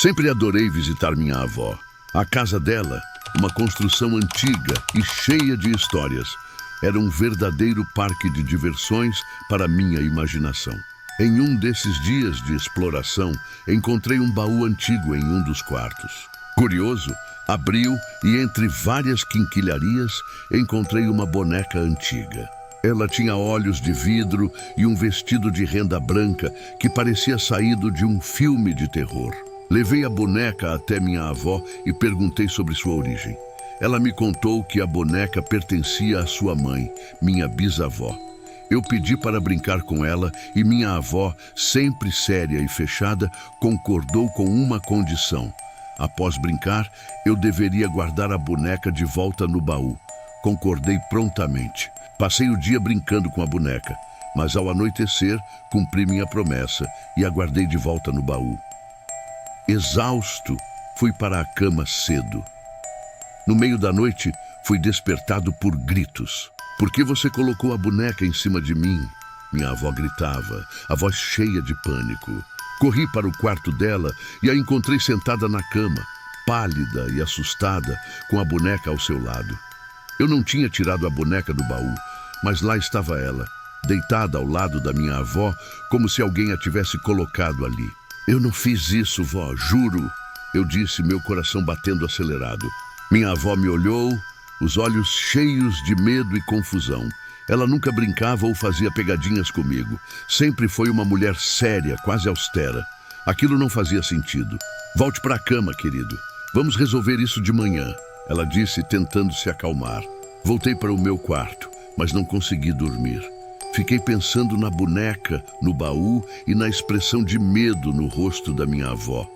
Sempre adorei visitar minha avó. A casa dela, uma construção antiga e cheia de histórias, era um verdadeiro parque de diversões para minha imaginação. Em um desses dias de exploração, encontrei um baú antigo em um dos quartos. Curioso, abriu e entre várias quinquilharias encontrei uma boneca antiga. Ela tinha olhos de vidro e um vestido de renda branca que parecia saído de um filme de terror. Levei a boneca até minha avó e perguntei sobre sua origem. Ela me contou que a boneca pertencia à sua mãe, minha bisavó. Eu pedi para brincar com ela e minha avó, sempre séria e fechada, concordou com uma condição. Após brincar, eu deveria guardar a boneca de volta no baú. Concordei prontamente. Passei o dia brincando com a boneca, mas ao anoitecer, cumpri minha promessa e a guardei de volta no baú. Exausto, fui para a cama cedo. No meio da noite, fui despertado por gritos. "Por que você colocou a boneca em cima de mim?" Minha avó gritava, a voz cheia de pânico. Corri para o quarto dela e a encontrei sentada na cama, pálida e assustada, com a boneca ao seu lado. Eu não tinha tirado a boneca do baú, mas lá estava ela, deitada ao lado da minha avó, como se alguém a tivesse colocado ali. "Eu não fiz isso, vó, juro", eu disse, meu coração batendo acelerado. Minha avó me olhou, os olhos cheios de medo e confusão. Ela nunca brincava ou fazia pegadinhas comigo. Sempre foi uma mulher séria, quase austera. Aquilo não fazia sentido. "Volte para a cama, querido. Vamos resolver isso de manhã", ela disse, tentando se acalmar. Voltei para o meu quarto, mas não consegui dormir. Fiquei pensando na boneca, no baú e na expressão de medo no rosto da minha avó.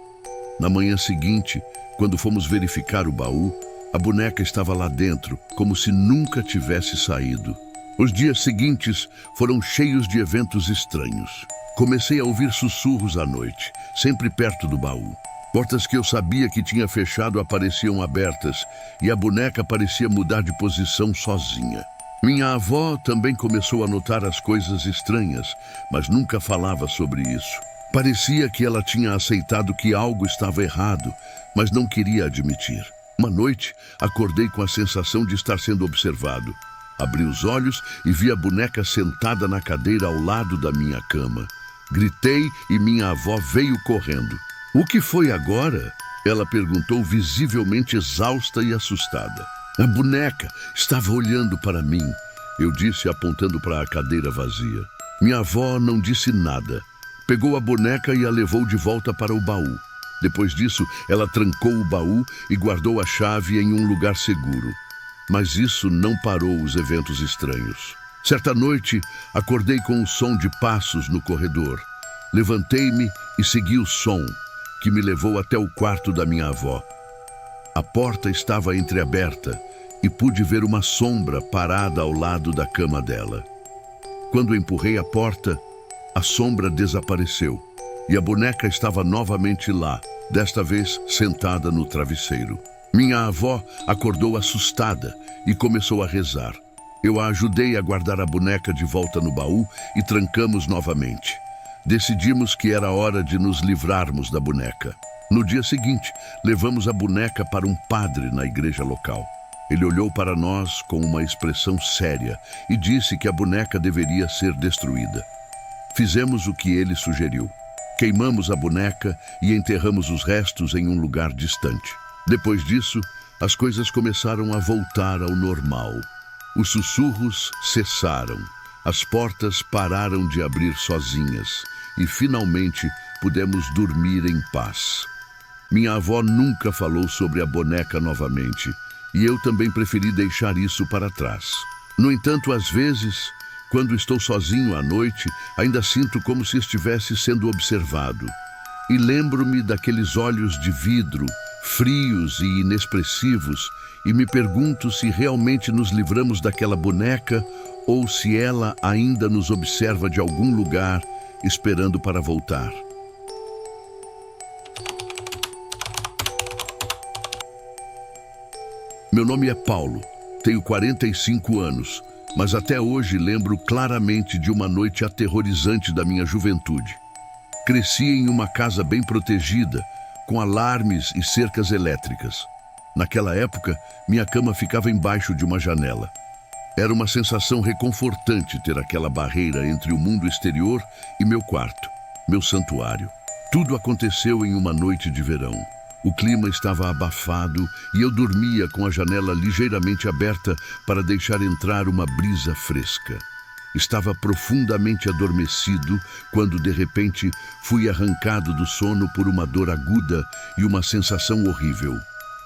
Na manhã seguinte, quando fomos verificar o baú, a boneca estava lá dentro, como se nunca tivesse saído. Os dias seguintes foram cheios de eventos estranhos. Comecei a ouvir sussurros à noite, sempre perto do baú. Portas que eu sabia que tinha fechado apareciam abertas e a boneca parecia mudar de posição sozinha. Minha avó também começou a notar as coisas estranhas, mas nunca falava sobre isso. Parecia que ela tinha aceitado que algo estava errado, mas não queria admitir. Uma noite, acordei com a sensação de estar sendo observado. Abri os olhos e vi a boneca sentada na cadeira ao lado da minha cama. Gritei e minha avó veio correndo. "O que foi agora?" ela perguntou, visivelmente exausta e assustada. "A boneca estava olhando para mim", eu disse, apontando para a cadeira vazia. Minha avó não disse nada. Pegou a boneca e a levou de volta para o baú. Depois disso, ela trancou o baú e guardou a chave em um lugar seguro. Mas isso não parou os eventos estranhos. Certa noite, acordei com o som de passos no corredor. Levantei-me e segui o som, que me levou até o quarto da minha avó. A porta estava entreaberta e pude ver uma sombra parada ao lado da cama dela. Quando empurrei a porta, a sombra desapareceu e a boneca estava novamente lá, desta vez sentada no travesseiro. Minha avó acordou assustada e começou a rezar. Eu a ajudei a guardar a boneca de volta no baú e trancamos novamente. Decidimos que era hora de nos livrarmos da boneca. No dia seguinte, levamos a boneca para um padre na igreja local. Ele olhou para nós com uma expressão séria e disse que a boneca deveria ser destruída. Fizemos o que ele sugeriu. Queimamos a boneca e enterramos os restos em um lugar distante. Depois disso, as coisas começaram a voltar ao normal. Os sussurros cessaram, as portas pararam de abrir sozinhas e, finalmente, pudemos dormir em paz. Minha avó nunca falou sobre a boneca novamente e eu também preferi deixar isso para trás. No entanto, às vezes, quando estou sozinho à noite, ainda sinto como se estivesse sendo observado. E lembro-me daqueles olhos de vidro, frios e inexpressivos, e me pergunto se realmente nos livramos daquela boneca ou se ela ainda nos observa de algum lugar, esperando para voltar. Meu nome é Paulo, tenho 45 anos, mas até hoje lembro claramente de uma noite aterrorizante da minha juventude. Cresci em uma casa bem protegida, com alarmes e cercas elétricas. Naquela época, minha cama ficava embaixo de uma janela. Era uma sensação reconfortante ter aquela barreira entre o mundo exterior e meu quarto, meu santuário. Tudo aconteceu em uma noite de verão. O clima estava abafado e eu dormia com a janela ligeiramente aberta para deixar entrar uma brisa fresca. Estava profundamente adormecido quando, de repente, fui arrancado do sono por uma dor aguda e uma sensação horrível.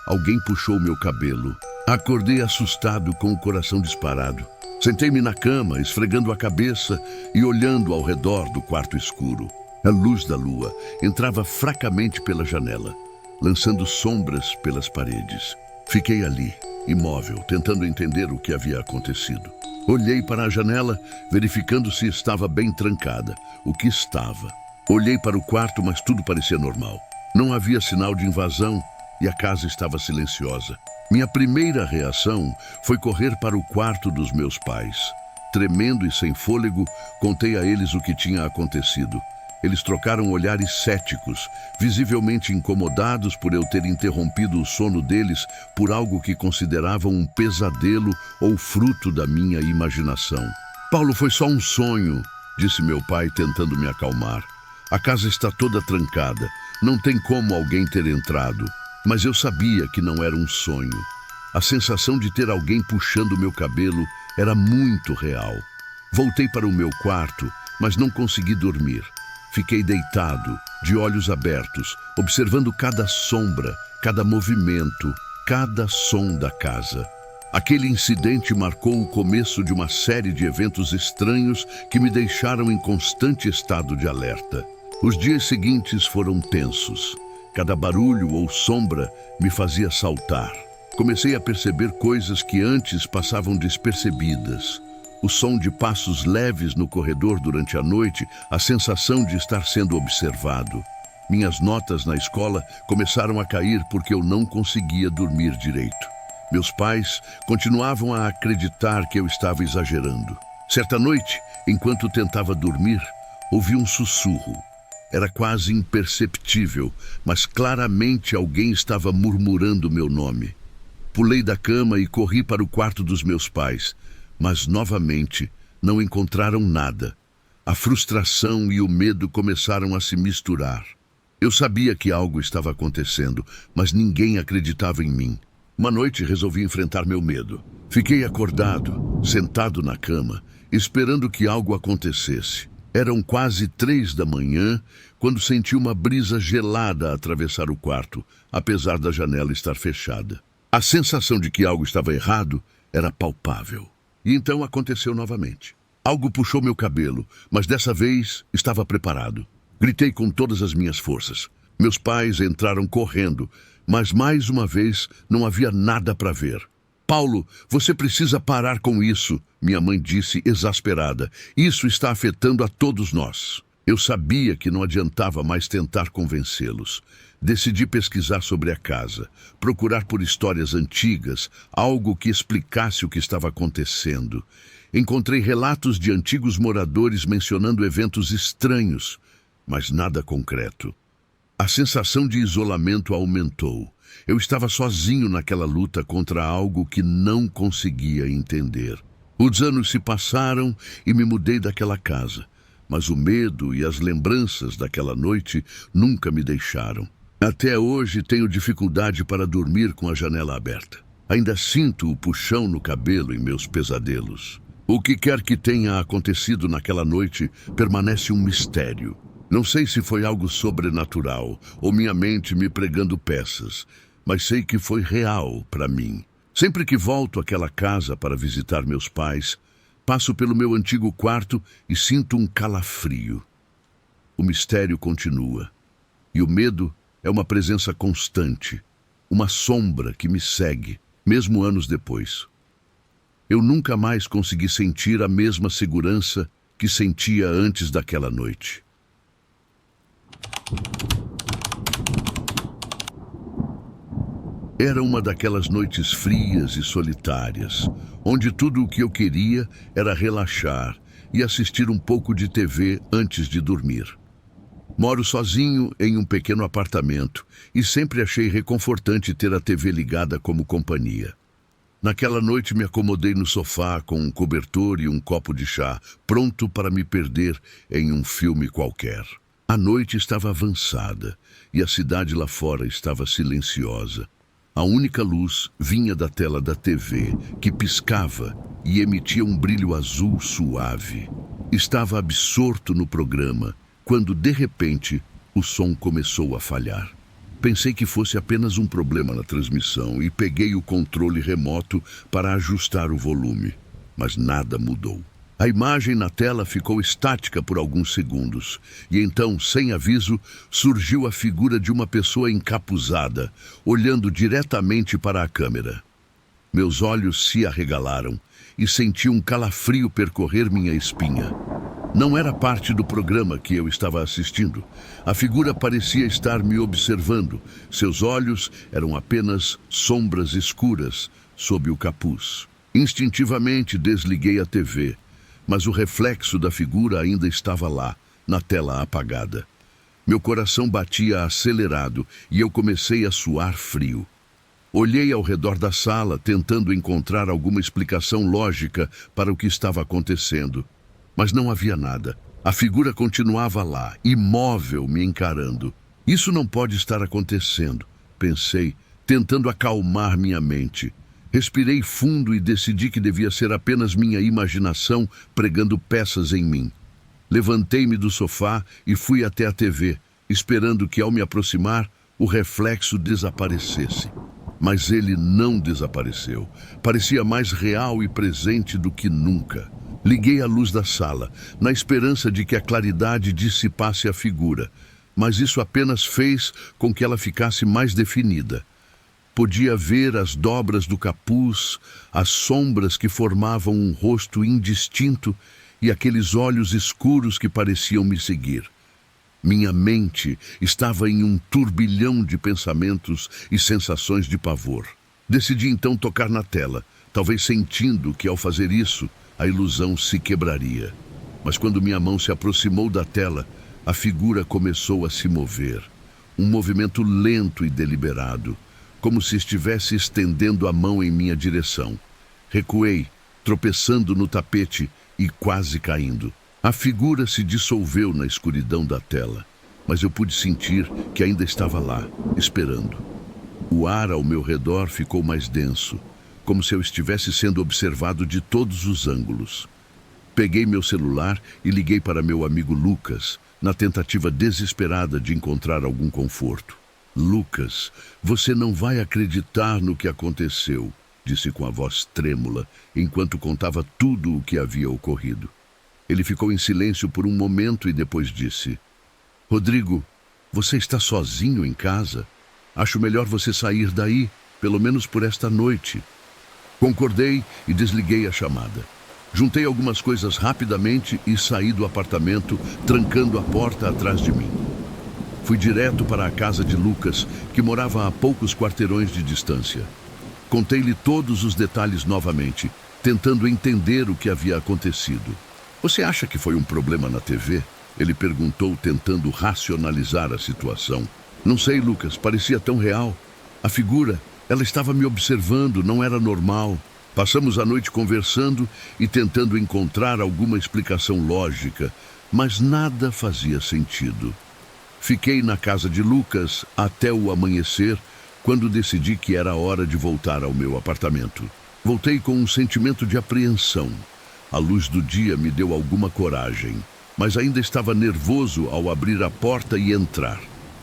Alguém puxou meu cabelo. Acordei assustado, com o coração disparado. Sentei-me na cama, esfregando a cabeça e olhando ao redor do quarto escuro. A luz da lua entrava fracamente pela janela, lançando sombras pelas paredes. Fiquei ali, imóvel, tentando entender o que havia acontecido. Olhei para a janela, verificando se estava bem trancada, o que estava. Olhei para o quarto, mas tudo parecia normal. Não havia sinal de invasão e a casa estava silenciosa. Minha primeira reação foi correr para o quarto dos meus pais. Tremendo e sem fôlego, contei a eles o que tinha acontecido. Eles trocaram olhares céticos, visivelmente incomodados por eu ter interrompido o sono deles por algo que consideravam um pesadelo ou fruto da minha imaginação. "Paulo, foi só um sonho", disse meu pai, tentando me acalmar. "A casa está toda trancada, não tem como alguém ter entrado." Mas eu sabia que não era um sonho. A sensação de ter alguém puxando meu cabelo era muito real. Voltei para o meu quarto, mas não consegui dormir. Fiquei deitado, de olhos abertos, observando cada sombra, cada movimento, cada som da casa. Aquele incidente marcou o começo de uma série de eventos estranhos que me deixaram em constante estado de alerta. Os dias seguintes foram tensos. Cada barulho ou sombra me fazia saltar. Comecei a perceber coisas que antes passavam despercebidas. O som de passos leves no corredor durante a noite, a sensação de estar sendo observado. Minhas notas na escola começaram a cair porque eu não conseguia dormir direito. Meus pais continuavam a acreditar que eu estava exagerando. Certa noite, enquanto tentava dormir, ouvi um sussurro. Era quase imperceptível, mas claramente alguém estava murmurando meu nome. Pulei da cama e corri para o quarto dos meus pais, mas novamente não encontraram nada. A frustração e o medo começaram a se misturar. Eu sabia que algo estava acontecendo, mas ninguém acreditava em mim. Uma noite resolvi enfrentar meu medo. Fiquei acordado, sentado na cama, esperando que algo acontecesse. Eram quase 3 da manhã, quando senti uma brisa gelada atravessar o quarto, apesar da janela estar fechada. A sensação de que algo estava errado era palpável. E então aconteceu novamente. Algo puxou meu cabelo, mas dessa vez estava preparado. Gritei com todas as minhas forças. Meus pais entraram correndo, mas mais uma vez não havia nada para ver. "Paulo, você precisa parar com isso", minha mãe disse exasperada. "Isso está afetando a todos nós." Eu sabia que não adiantava mais tentar convencê-los. Decidi pesquisar sobre a casa, procurar por histórias antigas, algo que explicasse o que estava acontecendo. Encontrei relatos de antigos moradores mencionando eventos estranhos, mas nada concreto. A sensação de isolamento aumentou. Eu estava sozinho naquela luta contra algo que não conseguia entender. Os anos se passaram e me mudei daquela casa, mas o medo e as lembranças daquela noite nunca me deixaram. Até hoje tenho dificuldade para dormir com a janela aberta. Ainda sinto o puxão no cabelo em meus pesadelos. O que quer que tenha acontecido naquela noite permanece um mistério. Não sei se foi algo sobrenatural ou minha mente me pregando peças, mas sei que foi real para mim. Sempre que volto àquela casa para visitar meus pais, passo pelo meu antigo quarto e sinto um calafrio. O mistério continua, e o medo é uma presença constante, uma sombra que me segue, mesmo anos depois. Eu nunca mais consegui sentir a mesma segurança que sentia antes daquela noite. Era uma daquelas noites frias e solitárias, onde tudo o que eu queria era relaxar e assistir um pouco de TV antes de dormir. Moro sozinho em um pequeno apartamento e sempre achei reconfortante ter a TV ligada como companhia. Naquela noite me acomodei no sofá com um cobertor e um copo de chá, pronto para me perder em um filme qualquer. A noite estava avançada e a cidade lá fora estava silenciosa. A única luz vinha da tela da TV, que piscava e emitia um brilho azul suave. Estava absorto no programa, quando, de repente, o som começou a falhar. Pensei que fosse apenas um problema na transmissão e peguei o controle remoto para ajustar o volume. Mas nada mudou. A imagem na tela ficou estática por alguns segundos, e então, sem aviso, surgiu a figura de uma pessoa encapuzada, olhando diretamente para a câmera. Meus olhos se arregalaram e senti um calafrio percorrer minha espinha. Não era parte do programa que eu estava assistindo. A figura parecia estar me observando. Seus olhos eram apenas sombras escuras sob o capuz. Instintivamente desliguei a TV, mas o reflexo da figura ainda estava lá, na tela apagada. Meu coração batia acelerado e eu comecei a suar frio. Olhei ao redor da sala, tentando encontrar alguma explicação lógica para o que estava acontecendo. Mas não havia nada. A figura continuava lá, imóvel, me encarando. Isso não pode estar acontecendo, pensei, tentando acalmar minha mente. Respirei fundo e decidi que devia ser apenas minha imaginação pregando peças em mim. Levantei-me do sofá e fui até a TV, esperando que, ao me aproximar, o reflexo desaparecesse. Mas ele não desapareceu. Parecia mais real e presente do que nunca. Liguei a luz da sala, na esperança de que a claridade dissipasse a figura, mas isso apenas fez com que ela ficasse mais definida. Podia ver as dobras do capuz, as sombras que formavam um rosto indistinto e aqueles olhos escuros que pareciam me seguir. Minha mente estava em um turbilhão de pensamentos e sensações de pavor. Decidi então tocar na tela, talvez sentindo que, ao fazer isso, a ilusão se quebraria. Mas quando minha mão se aproximou da tela, a figura começou a se mover. Um movimento lento e deliberado, como se estivesse estendendo a mão em minha direção. Recuei, tropeçando no tapete e quase caindo. A figura se dissolveu na escuridão da tela, mas eu pude sentir que ainda estava lá, esperando. O ar ao meu redor ficou mais denso, como se eu estivesse sendo observado de todos os ângulos. Peguei meu celular e liguei para meu amigo Lucas, na tentativa desesperada de encontrar algum conforto. Lucas, você não vai acreditar no que aconteceu, disse com a voz trêmula, enquanto contava tudo o que havia ocorrido. Ele ficou em silêncio por um momento e depois disse: Rodrigo, você está sozinho em casa? Acho melhor você sair daí, pelo menos por esta noite. Concordei e desliguei a chamada. Juntei algumas coisas rapidamente e saí do apartamento, trancando a porta atrás de mim. Fui direto para a casa de Lucas, que morava a poucos quarteirões de distância. Contei-lhe todos os detalhes novamente, tentando entender o que havia acontecido. Você acha que foi um problema na TV? Ele perguntou, tentando racionalizar a situação. Não sei, Lucas, parecia tão real. A figura, ela estava me observando, não era normal. Passamos a noite conversando e tentando encontrar alguma explicação lógica, mas nada fazia sentido. Fiquei na casa de Lucas até o amanhecer, quando decidi que era hora de voltar ao meu apartamento. Voltei com um sentimento de apreensão. A luz do dia me deu alguma coragem, mas ainda estava nervoso ao abrir a porta e entrar.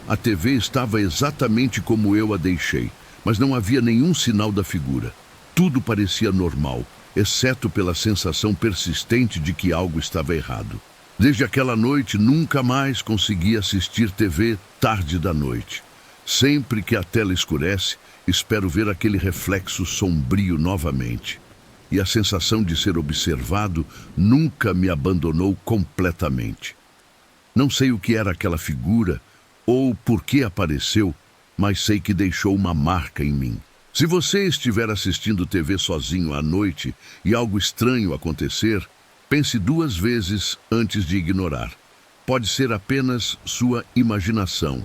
A TV estava exatamente como eu a deixei, mas não havia nenhum sinal da figura. Tudo parecia normal, exceto pela sensação persistente de que algo estava errado. Desde aquela noite, nunca mais consegui assistir TV tarde da noite. Sempre que a tela escurece, espero ver aquele reflexo sombrio novamente. E a sensação de ser observado nunca me abandonou completamente. Não sei o que era aquela figura ou por que apareceu, mas sei que deixou uma marca em mim. Se você estiver assistindo TV sozinho à noite e algo estranho acontecer, pense 2 vezes antes de ignorar. pode ser apenas sua imaginação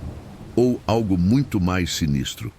ou algo muito mais sinistro.